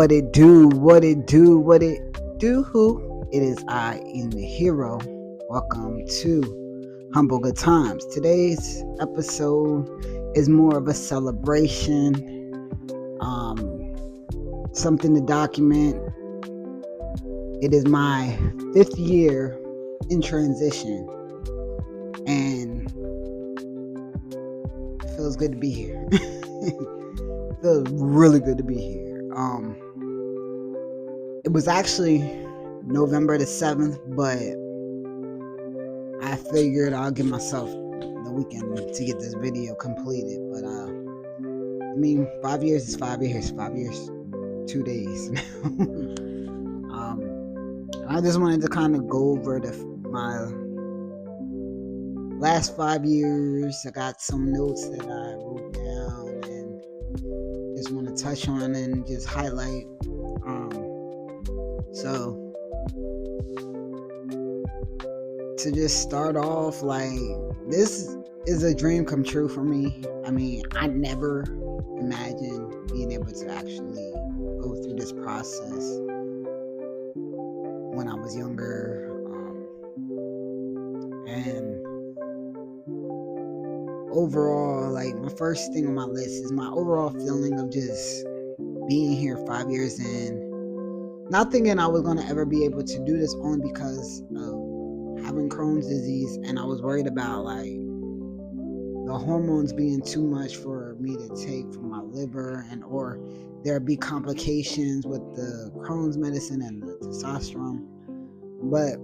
What it do, what it do, what it do, who? It is I, in the hero. Welcome to Humble Good Times. Today's episode is more of a celebration, something to document. It is my 5th year in transition, and it feels good to be here. It feels really good to be here. It was actually November the 7th, but I figured I'll give myself the weekend to get this video completed. But 5 years is 5 years. 5 years, 2 days now. I just wanted to kind of go over my last 5 years. I got some notes that I wrote down and just want to touch on and just highlight. So to just start off, this is a dream come true for me. I never imagined being able to actually go through this process when I was younger. And overall, my first thing on my list is my overall feeling of just being here 5 years in. Not thinking I was going to ever be able to do this, only because of having Crohn's disease, and I was worried about the hormones being too much for me to take from my liver, and or there'd be complications with the Crohn's medicine and the testosterone. But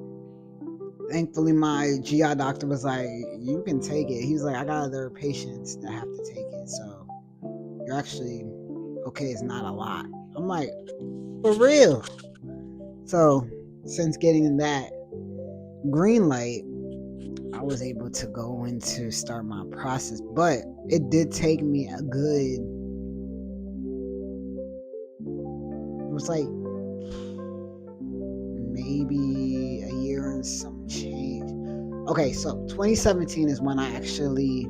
thankfully my GI doctor was like, you can take it. He's like, I got other patients that have to take it, so you're actually okay. It's not a lot. I'm like, for real? So since getting that green light, I was able to go into start my process, but it did take me it was maybe a year and some change. Okay, so 2017 is when I actually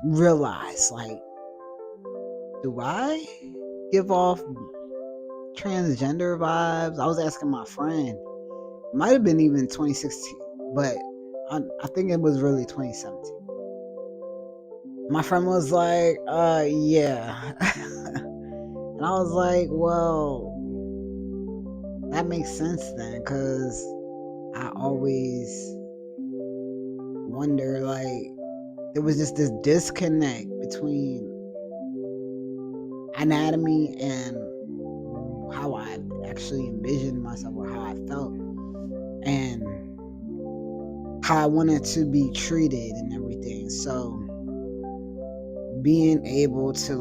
realized, do I give off transgender vibes? I was asking my friend. It might have been even 2016, but I think it was really 2017. My friend was like, yeah. And I was like, well, that makes sense then, because I always wonder, there was just this disconnect between anatomy and how I actually envisioned myself, or how I felt, and how I wanted to be treated and everything. So being able to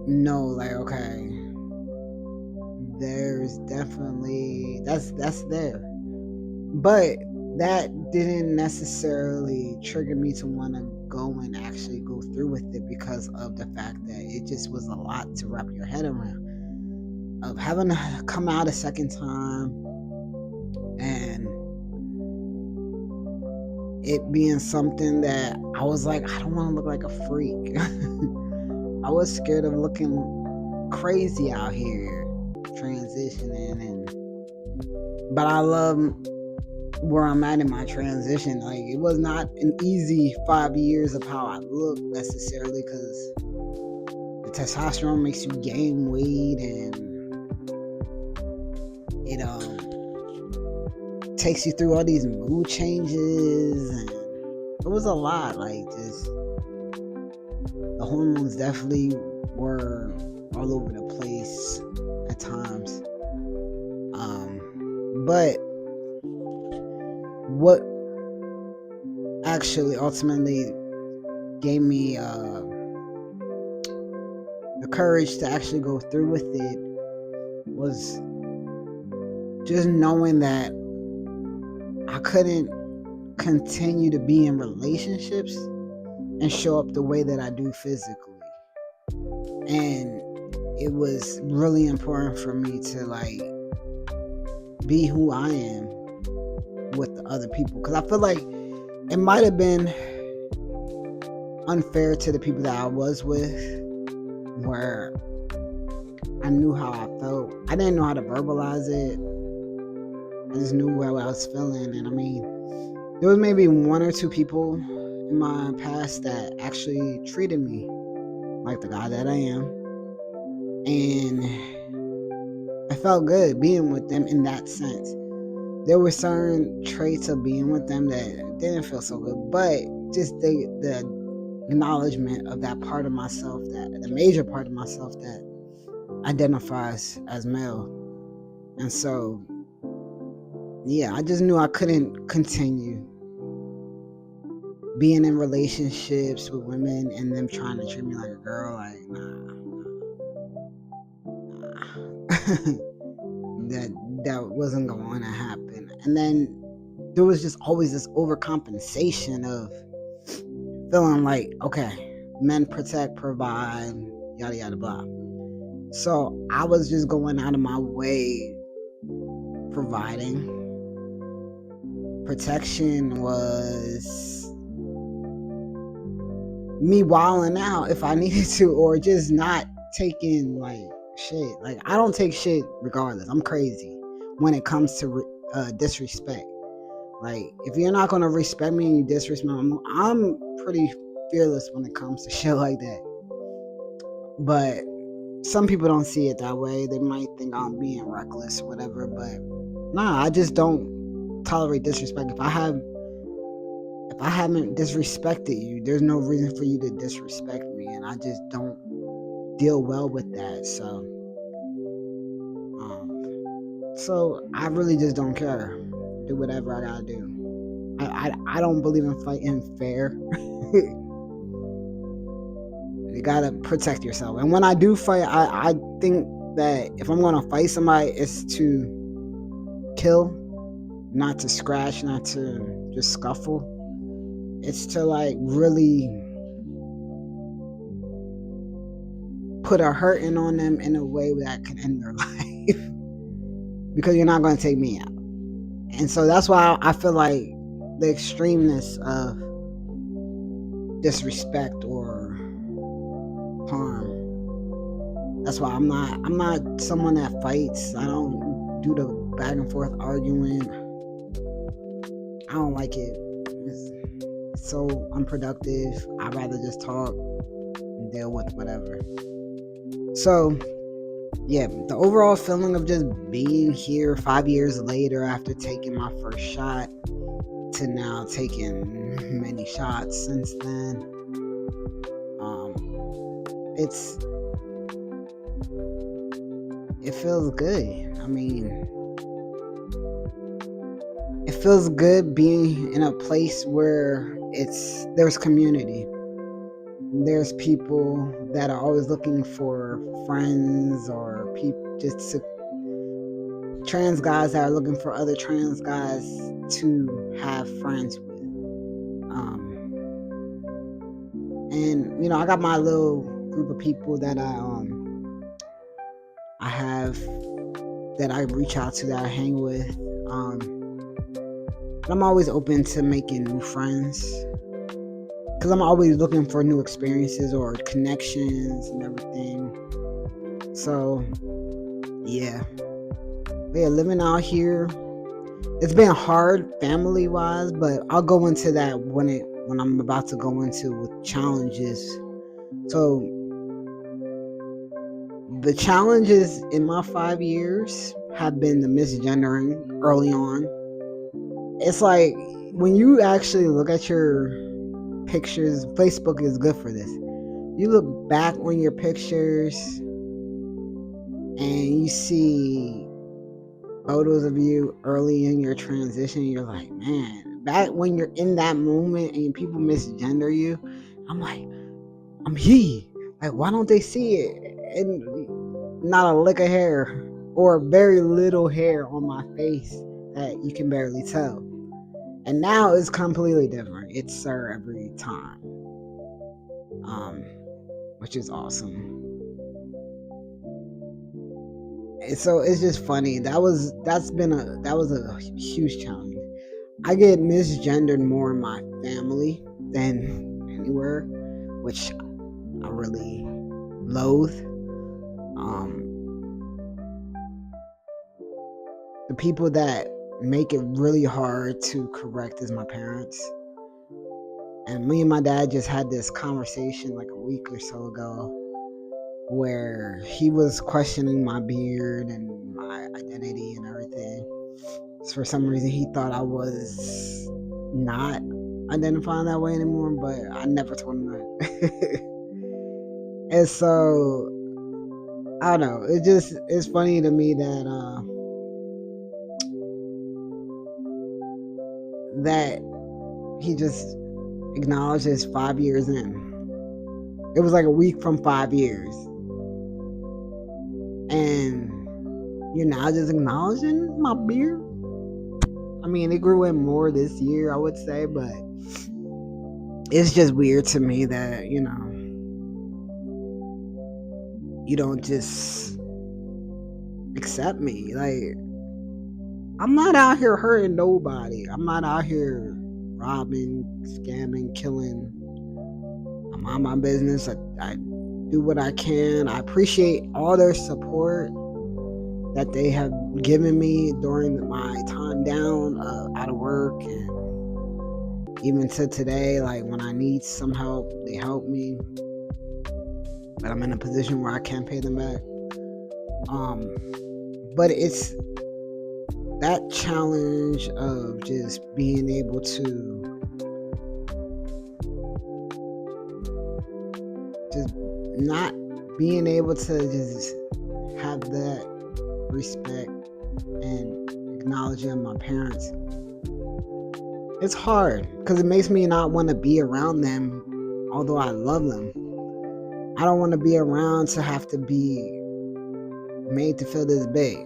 know, okay, there's definitely that's there, but that didn't necessarily trigger me to want to go and actually go through with it, because of the fact that it just was a lot to wrap your head around, of having to come out a second time, and it being something that I was like, I don't want to look like a freak. I was scared of looking crazy out here transitioning, but I love where I'm at in my transition. It was not an easy 5 years of how I look necessarily, because the testosterone makes you gain weight, and it takes you through all these mood changes, and it was a lot. The hormones definitely were all over the place at times. But what actually ultimately gave me the courage to actually go through with it was just knowing that I couldn't continue to be in relationships and show up the way that I do physically. And it was really important for me to be who I am with the other people, because I feel like it might have been unfair to the people that I was with, where I knew how I felt. I didn't know how to verbalize it. I just knew how I was feeling. And I mean, there was maybe one or two people in my past that actually treated me like the guy that I am. And I felt good being with them in that sense. There were certain traits of being with them that didn't feel so good, but just the acknowledgement of that part of myself, that the major part of myself that identifies as male. And so, yeah, I just knew I couldn't continue being in relationships with women and them trying to treat me like a girl. Like, nah. that wasn't going to happen. And then there was just always this overcompensation of feeling like, okay, men protect, provide, yada yada blah. So I was just going out of my way providing. Protection was me wilding out if I needed to, or just not taking like shit. Like, I don't take shit regardless. I'm crazy when it comes to disrespect. Like, if you're not gonna respect me and you disrespect me, I'm pretty fearless when it comes to shit like that. But some people don't see it that way. They might think I'm being reckless or whatever, but nah, I just don't tolerate disrespect. If I haven't disrespected you, there's no reason for you to disrespect me, and I just don't deal well with that. So I really just don't care. Do whatever I gotta do. I don't believe in fighting fair. You gotta protect yourself. And when I do fight, I think that if I'm gonna fight somebody, it's to kill, not to scratch, not to just scuffle. It's to like really put a hurting on them in a way that can end their life. Because you're not gonna take me out. And so that's why I feel like the extremeness of disrespect or harm. That's why I'm not someone that fights. I don't do the back and forth arguing. I don't like it. It's so unproductive. I'd rather just talk and deal with whatever. So yeah, the overall feeling of just being here 5 years later after taking my first shot to now taking many shots since then, it feels good. I mean, it feels good being in a place where there's community. There's people that are always looking for friends, or people trans guys that are looking for other trans guys to have friends with. And I got my little group of people that I have, that I reach out to, that I hang with. And I'm always open to making new friends, because I'm always looking for new experiences or connections and everything. So yeah, living out here, it's been hard family wise, but I'll go into that when I'm about to go into with challenges. So the challenges in my 5 years have been the misgendering early on. It's like, when you actually look at your pictures, Facebook is good for this. You look back on your pictures and you see photos of you early in your transition. You're like, man, back when you're in that moment and people misgender you, I'm like, I'm he. Like, why don't they see it? And not a lick of hair, or very little hair on my face that you can barely tell. And now it's completely different. It's sir every time, which is awesome. And so it's just funny. That was a huge challenge. I get misgendered more in my family than anywhere, which I really loathe. the people that make it really hard to correct is my parents. And me and my dad just had this conversation like a week or so ago where he was questioning my beard and my identity and everything. For some reason, he thought I was not identifying that way anymore, but I never told him that. And so, I don't know. It's funny to me that he just acknowledges 5 years in. It was like a week from 5 years. And you're now just acknowledging my beard? I mean, it grew in more this year, I would say, but it's just weird to me that, you don't just accept me. Like, I'm not out here hurting nobody. I'm not out here robbing, scamming, killing. I mind my business. I do what I can. I appreciate all their support that they have given me during my time down out of work, and even to today, like when I need some help, they help me, but I'm in a position where I can't pay them back. But it's that challenge of just being able to just not being able to just have that respect and acknowledging my parents. It's hard because it makes me not want to be around them, although I love them. I don't want to be around to have to be made to feel this big.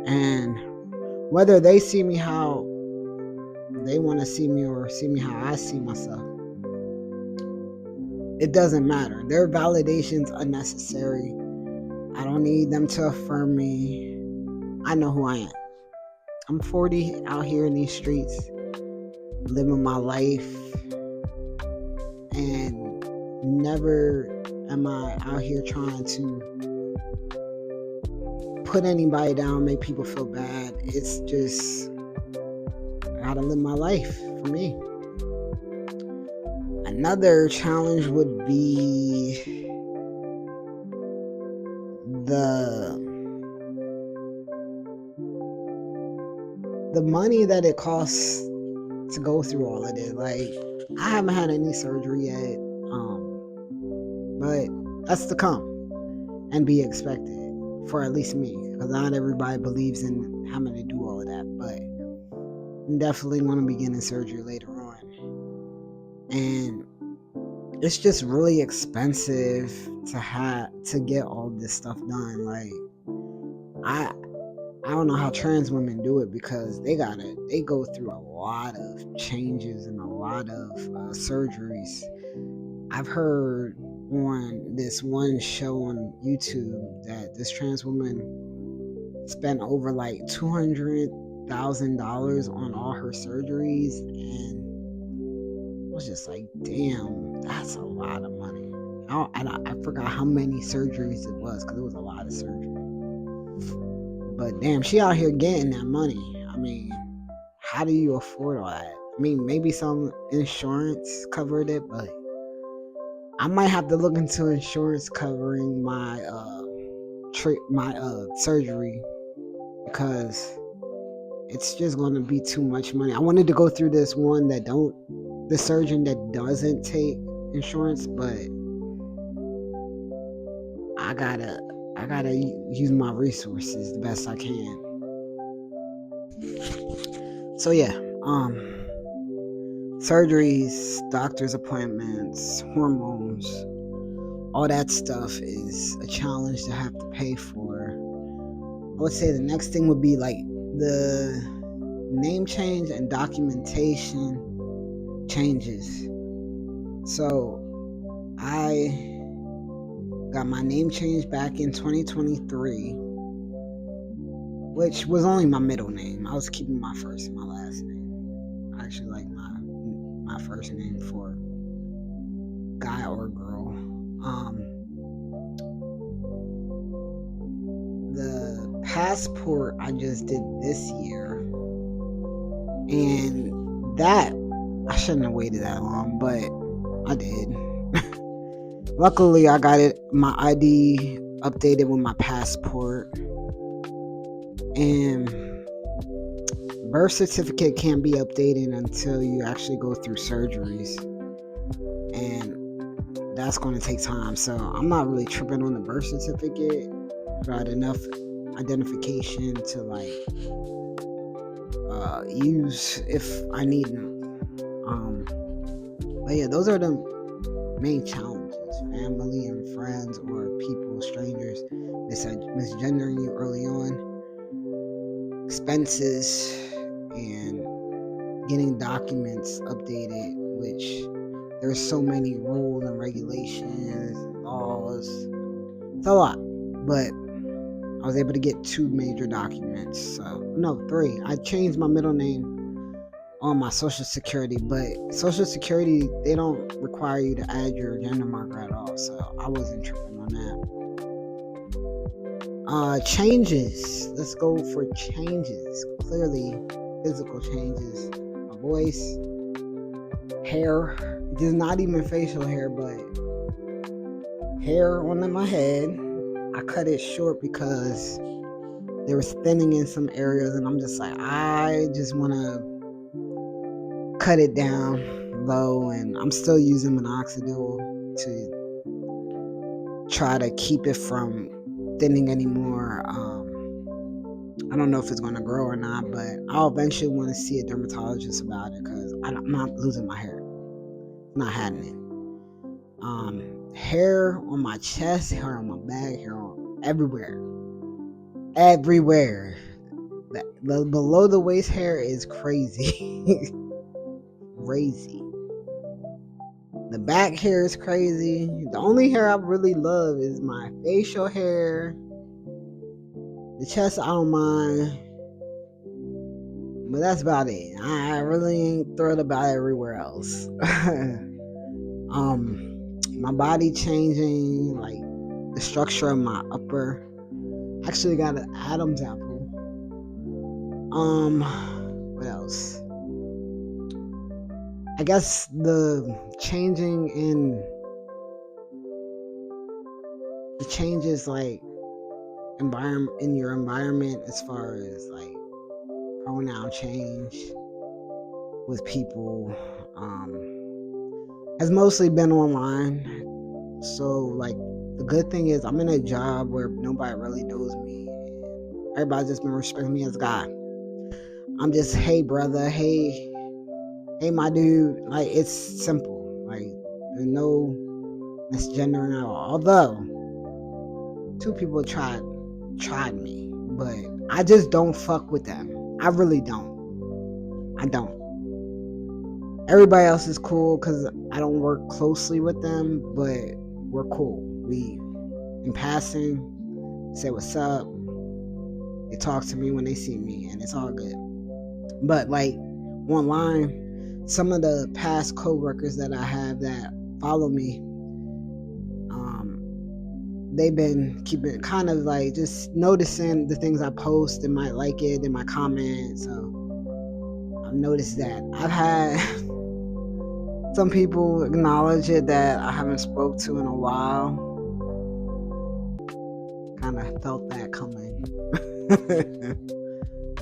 And whether they see me how they want to see me or see me how I see myself, it doesn't matter. Their validation's unnecessary. I don't need them to affirm me. I know who I am. I'm 40 out here in these streets, living my life, and never am I out here trying to put anybody down, make people feel bad. It's just, I gotta live my life for me. Another challenge would be the money that it costs to go through all of this. Like, I haven't had any surgery yet, but that's to come and be expected for at least me, because not everybody believes in having to do all of that, but I'm definitely going to be getting surgery later on. And it's just really expensive to get all this stuff done. Like, I don't know how trans women do it, because they go through a lot of changes and a lot of surgeries. I've heard on this one show on YouTube that this trans woman spent over like $200,000 on all her surgeries, and I was just like, damn, that's a lot of money. I forgot how many surgeries it was, because it was a lot of surgery. But damn, she out here getting that money. I mean, how do you afford all that? I mean, maybe some insurance covered it, but I might have to look into insurance covering my surgery, because it's just going to be too much money. I wanted to go through the surgeon that doesn't take insurance, but I gotta use my resources the best I can. So yeah, surgeries, doctor's appointments, hormones, all that stuff is a challenge to have to pay for. I would say the next thing would be like the name change and documentation changes. So I got my name changed back in 2023, which was only my middle name. I was keeping my first and my last name. I actually like my first name for guy or girl. The passport I just did this year, and that I shouldn't have waited that long, but I did. Luckily, I got my ID updated with my passport, and birth certificate can't be updated until you actually go through surgeries, and that's going to take time. So I'm not really tripping on the birth certificate. Got enough identification to use if I need them. But yeah, those are the main challenges: family and friends, or people, strangers, misgendering you early on, expenses, and getting documents updated, which there's so many rules and regulations, laws. It's a lot, but I was able to get 2 major documents. So no, 3. I changed my middle name on my social security, but social security, they don't require you to add your gender marker at all, so I wasn't tripping on that. Changes. Let's go for changes. Clearly physical changes. My voice, hair, just not even facial hair, but hair on my head. I cut it short because there was thinning in some areas, and I'm just like, I just want to cut it down low, and I'm still using minoxidil to try to keep it from thinning anymore. I don't know if it's going to grow or not, but I'll eventually want to see a dermatologist about it, because I'm not losing my hair. Not happening. Hair on my chest, hair on my back, hair on everywhere. The below the waist hair is crazy. Crazy. The back hair is crazy. The only hair I really love is my facial hair. The chest, I don't mind, but that's about it. I really ain't thrilled about everywhere else. My body changing, like the structure of my upper. Actually got an Adam's apple. What else? I guess the changes like environment in your environment, as far as like pronoun change with people, has mostly been online. So like the good thing is I'm in a job where nobody really knows me. Everybody's just been respecting me as a guy. I'm just, hey brother, hey my dude. Like, it's simple. Like, there's no misgendering at all. Although 2 people tried me, but I just don't fuck with them. I really don't. I don't. Everybody else is cool because I don't work closely with them, but we're cool. We, in passing, say what's up. They talk to me when they see me, and it's all good. But like online, some of the past co-workers that I have that follow me, they've been keeping kind of like just noticing the things I post. They might like it in my comments, so I've noticed that. I've had some people acknowledge it that I haven't spoke to in a while. Kind of felt that coming.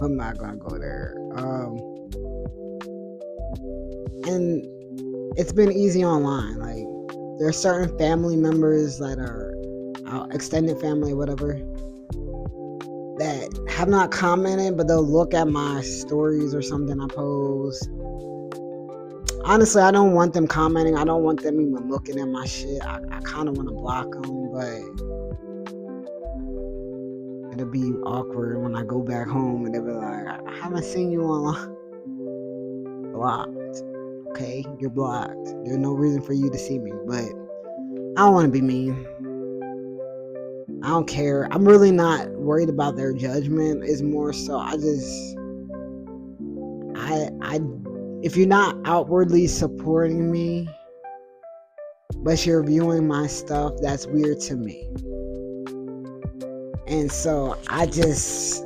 I'm not gonna go there. And it's been easy online. Like, there are certain family members that are extended family or whatever that have not commented, but they'll look at my stories or something I post. Honestly, I don't want them commenting. I don't want them even looking at my shit. I kind of want to block them, but it'll be awkward when I go back home and they'll be like, I haven't seen you online. Blocked. Okay, you're blocked. There's no reason for you to see me, but I don't want to be mean. I don't care. I'm really not worried about their judgment. It's more so if you're not outwardly supporting me, but you're viewing my stuff, that's weird to me. And so I just,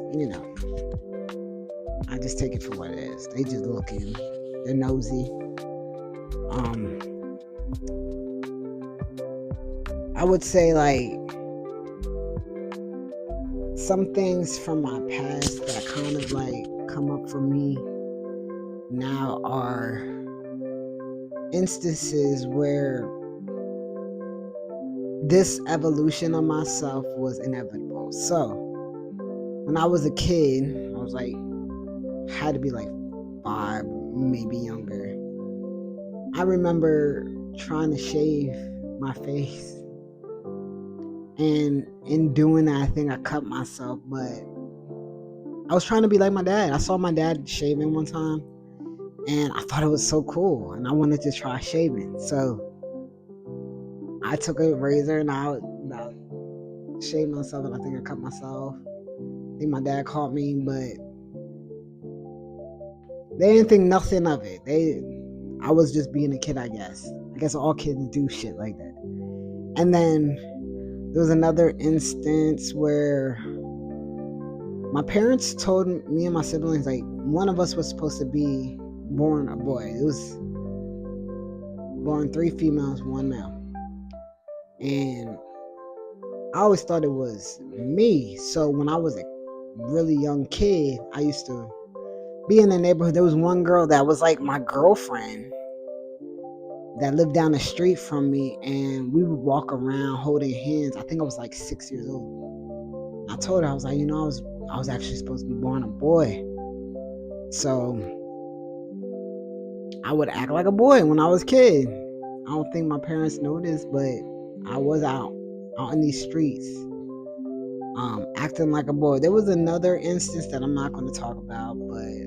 I just take it for what it is. They just looking, they're nosy. I would say like some things from my past that kind of like come up for me now are instances where this evolution of myself was inevitable. So when I was a kid, I was like, had to be like 5, maybe younger. I remember trying to shave my face, and in doing that, I think I cut myself, but I was trying to be like my dad. I saw my dad shaving one time, and I thought it was so cool, and I wanted to try shaving. So I took a razor and I shaved myself, and I think I cut myself. I think my dad caught me, but they didn't think nothing of it. I was just being a kid, I guess. I guess all kids do shit like that. And then there was another instance where my parents told me and my siblings, like, one of us was supposed to be born a boy. It was born 3 females, 1 male. And I always thought it was me. So when I was a really young kid, I used to be in the neighborhood. There was one girl that was like my girlfriend that lived down the street from me, and we would walk around holding hands. I think I was like 6 years old. I told her, I was like, I was actually supposed to be born a boy. So I would act like a boy when I was a kid. I don't think my parents noticed, but I was out in these streets, acting like a boy. There was another instance that I'm not going to talk about, but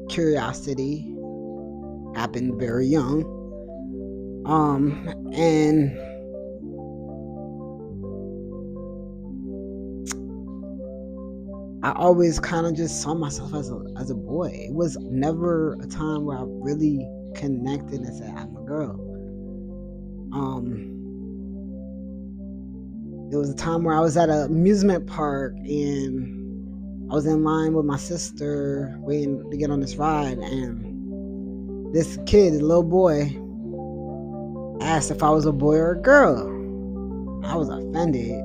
curiosity, happened very young. And I always kind of just saw myself as a boy. It was never a time where I really connected and said I'm a girl. There was a time where I was at an amusement park and I was in line with my sister waiting to get on this ride, and this kid, a little boy, asked if I was a boy or a girl. I was offended,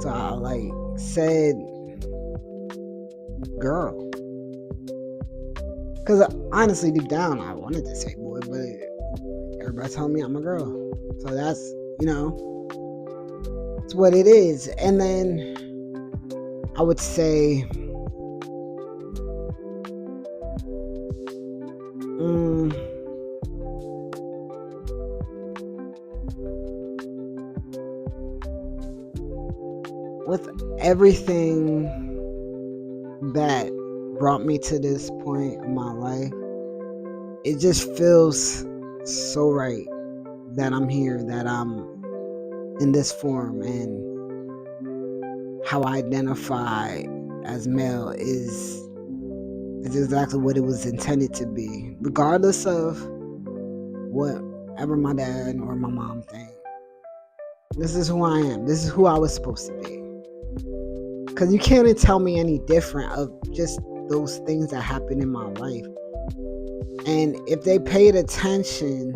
so I said girl, because honestly deep down I wanted to say boy, but everybody told me I'm a girl, so that's it's what it is. And then I would say with everything that brought me to this point in my life, it just feels so right that I'm here, that I'm in this form, and how I identify as male is exactly what it was intended to be, regardless of whatever my dad or my mom think. This is who I am. This is who I was supposed to be. Because you can't tell me any different of just those things that happened in my life. And if they paid attention,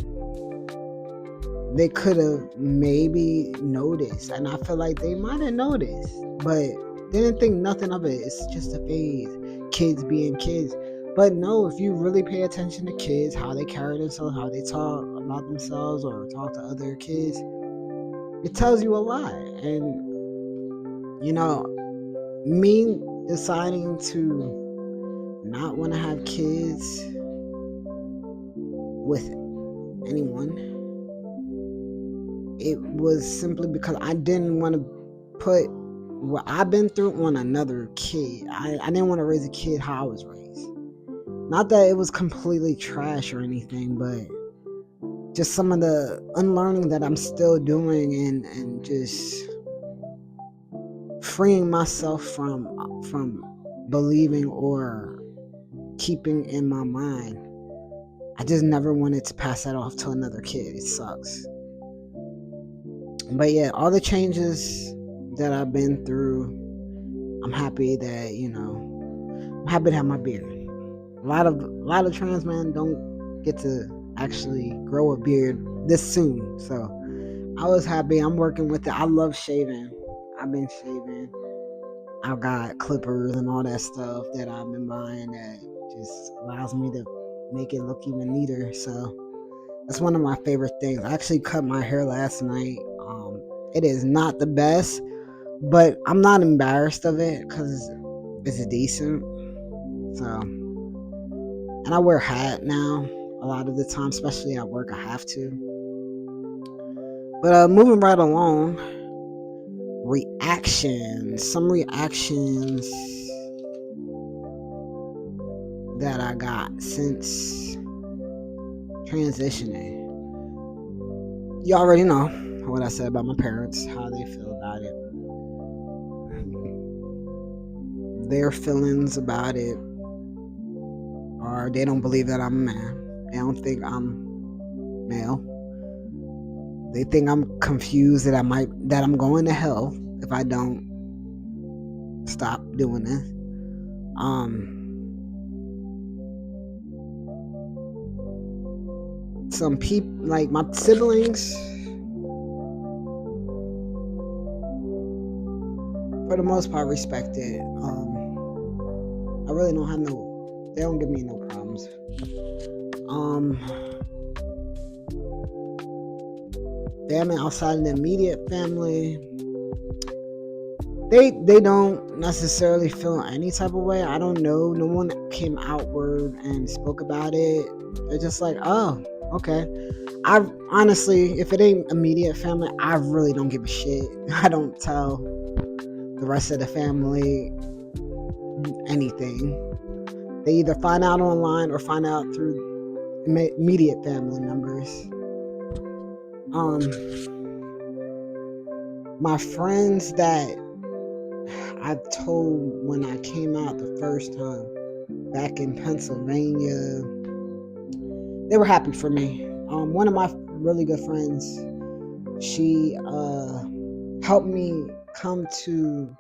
they could have maybe noticed. And I feel like they might have noticed, but they didn't think nothing of it. It's just a phase. Kids being kids. But no, if you really pay attention to kids, how they carry themselves, how they talk about themselves or talk to other kids, it tells you a lot. And me deciding to not want to have kids with anyone, it was simply because I didn't want to put what I've been through on another kid. I didn't want to raise a kid how I was raised. Not that it was completely trash or anything, but just some of the unlearning that I'm still doing, and just freeing myself from believing or keeping in my mind. I just never wanted to pass that off to another kid. It sucks. But yeah, all the changes that I've been through, I'm happy that, I'm happy to have my beard. A lot of trans men don't get to actually grow a beard this soon. So I was happy. I'm working with it. I love shaving. I've been shaving. I've got clippers and all that stuff that I've been buying that just allows me to make it look even neater. So that's one of my favorite things. I actually cut my hair last night. It is not the best, but I'm not embarrassed of it because it's decent. So, and I wear a hat now a lot of the time, especially at work. I have to. But moving right along, reactions. Some reactions that I got since transitioning. You already know what I said about my parents, how they feel about it. Their feelings about it are they don't believe that I'm a man. They don't think I'm male. They think I'm confused that I'm going to hell if I don't stop doing this. Some people, like my siblings, for the most part, respect it. I really don't have they don't give me no problems. Family outside of the immediate family, they don't necessarily feel any type of way. I don't know. No one came outward and spoke about it. They're just like, oh, okay. I honestly, if it ain't immediate family, I really don't give a shit. I don't tell the rest of the family anything. They either find out online or find out through immediate family members. My friends that I told when I came out the first time back in Pennsylvania, they were happy for me. One of my really good friends, she helped me come to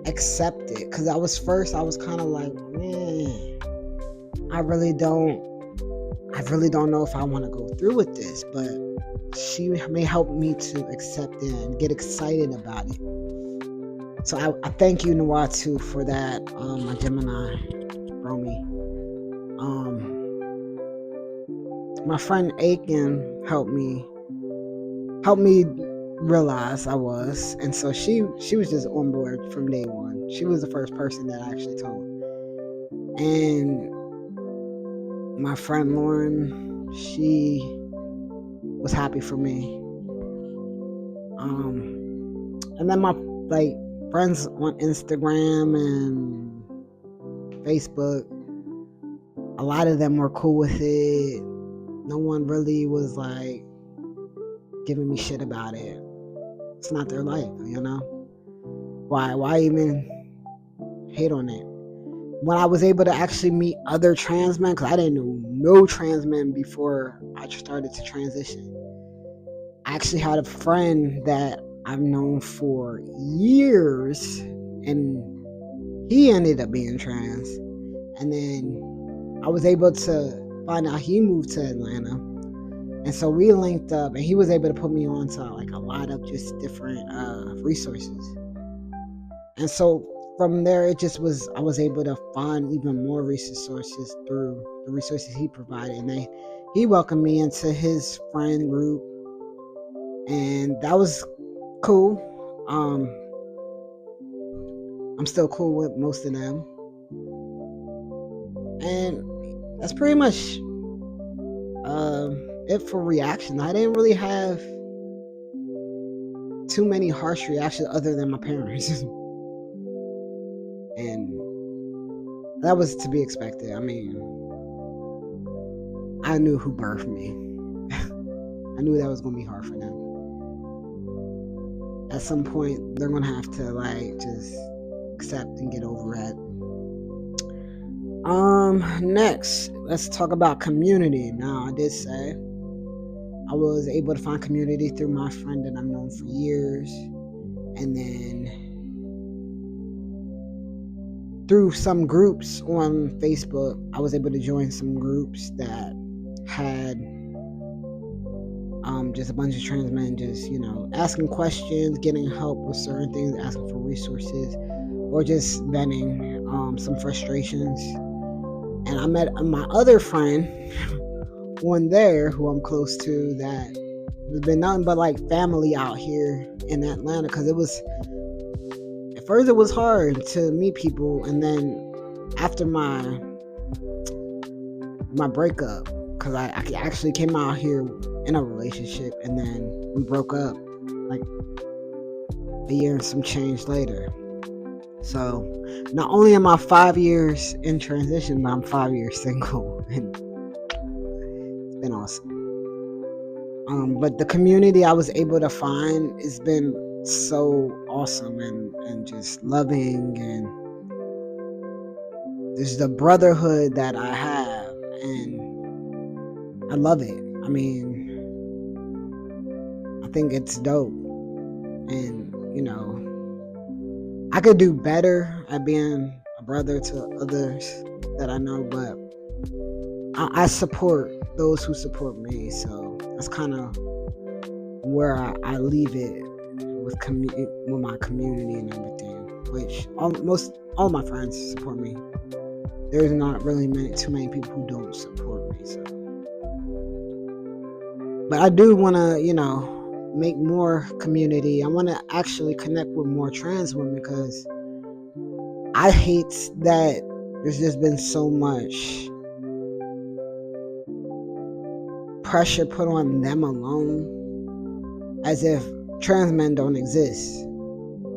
accept it, because I was kind of like, man, I really don't know if I want to go through with this, but she may help me to accept it and get excited about it. So I thank you, Nawatu, for that. My Gemini, Romy. My friend Aiken helped me realize I was, and so she was just on board from day one. She was the first person that I actually told. And my friend Lauren, she was happy for me. And then my friends on Instagram and Facebook, a lot of them were cool with it. No one really was like giving me shit about it. It's not their life, Why even hate on it? When I was able to actually meet other trans men, because I didn't know no trans men before I started to transition. I actually had a friend that I've known for years, and he ended up being trans. And then I was able to find out he moved to Atlanta. And so we linked up, and he was able to put me on to a lot of just different resources. And so from there, I was able to find even more resources through the resources he provided. And he welcomed me into his friend group, and that was cool. I'm still cool with most of them. And that's pretty much it for reaction. I didn't really have too many harsh reactions other than my parents. And that was to be expected. I mean, I knew who birthed me. I knew that was going to be hard for them. At some point, they're going to have to just accept and get over it. Next, let's talk about community. Now, I did say I was able to find community through my friend that I've known for years. And then through some groups on Facebook, I was able to join some groups that had just a bunch of trans men just, asking questions, getting help with certain things, asking for resources, or just venting some frustrations. And I met my other friend one there who I'm close to, that there's been nothing but like family out here in Atlanta, because at first it was hard to meet people, and then after my breakup, because I actually came out here in a relationship, and then we broke up like a year and some change later. So not only am I 5 years in transition, but I'm 5 years single, and it's been awesome. But the community I was able to find has been so awesome and just loving, and there's the brotherhood that I have, and I love it. I mean, I think it's dope, and I could do better at being a brother to others that I know, but I support those who support me, so that's kind of where I leave it with my community and everything, which all my friends support me. There's not really too many people who don't support me, so. But I do want to, make more community. I want to actually connect with more trans women, because I hate that there's just been so much pressure put on them alone, as if trans men don't exist,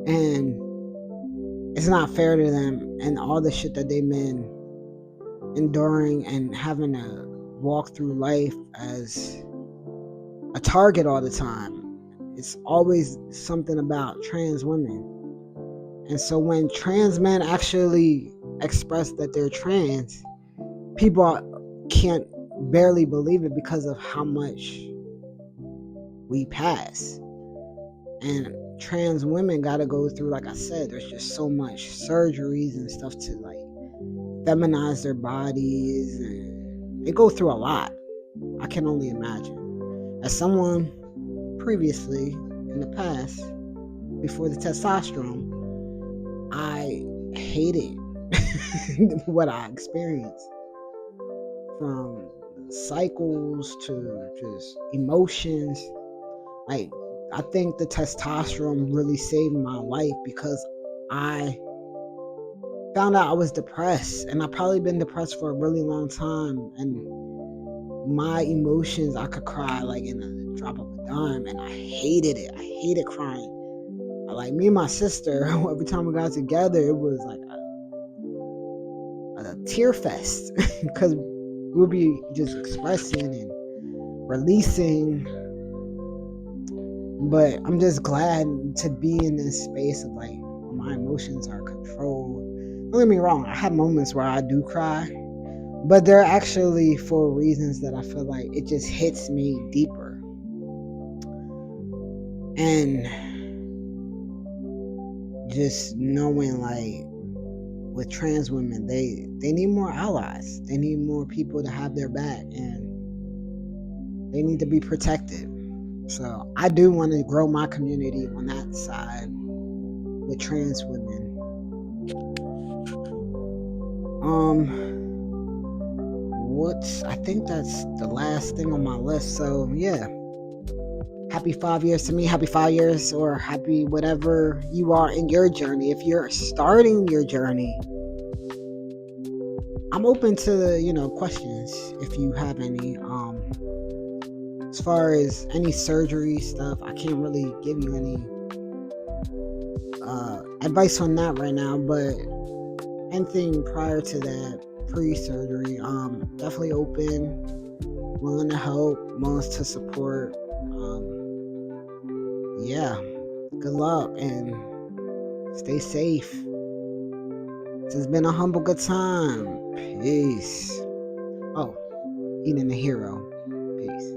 and it's not fair to them, and all the shit that they've been enduring and having to walk through life as a target all the time. It's always something about trans women. And so when trans men actually express that they're trans, people can't barely believe it because of how much we pass. And trans women got to go through, like I said, there's just so much surgeries and stuff to like feminize their bodies, and they go through a lot. I can only imagine. As someone previously in the past, before the testosterone, I hated what I experienced, from cycles to just emotions. Like, I think the testosterone really saved my life, because I found out I was depressed, and I've probably been depressed for a really long time, and my emotions, I could cry like in a drop of a dime, and I hated it. I hated crying. Like, me and my sister, every time we got together, it was like a tear fest, because we'll be just expressing and releasing. But I'm just glad to be in this space of like, my emotions are controlled. Don't get me wrong, I have moments where I do cry, but they're actually for reasons that I feel like it just hits me deeper. And just knowing, like, with trans women, they need more allies. They need more people to have their back, and they need to be protected. So I do want to grow my community on that side with trans women. I think that's the last thing on my list. So yeah, happy 5 years to me. Happy 5 years, or happy whatever you are in your journey. If you're starting your journey, I'm open to questions if you have any. As far as any surgery stuff, I can't really give you any advice on that right now, but anything prior to that, pre-surgery, definitely open, willing to help, willing to support. Yeah, good luck and stay safe. This has been a humble good time. Peace. Oh, eating a hero. Peace.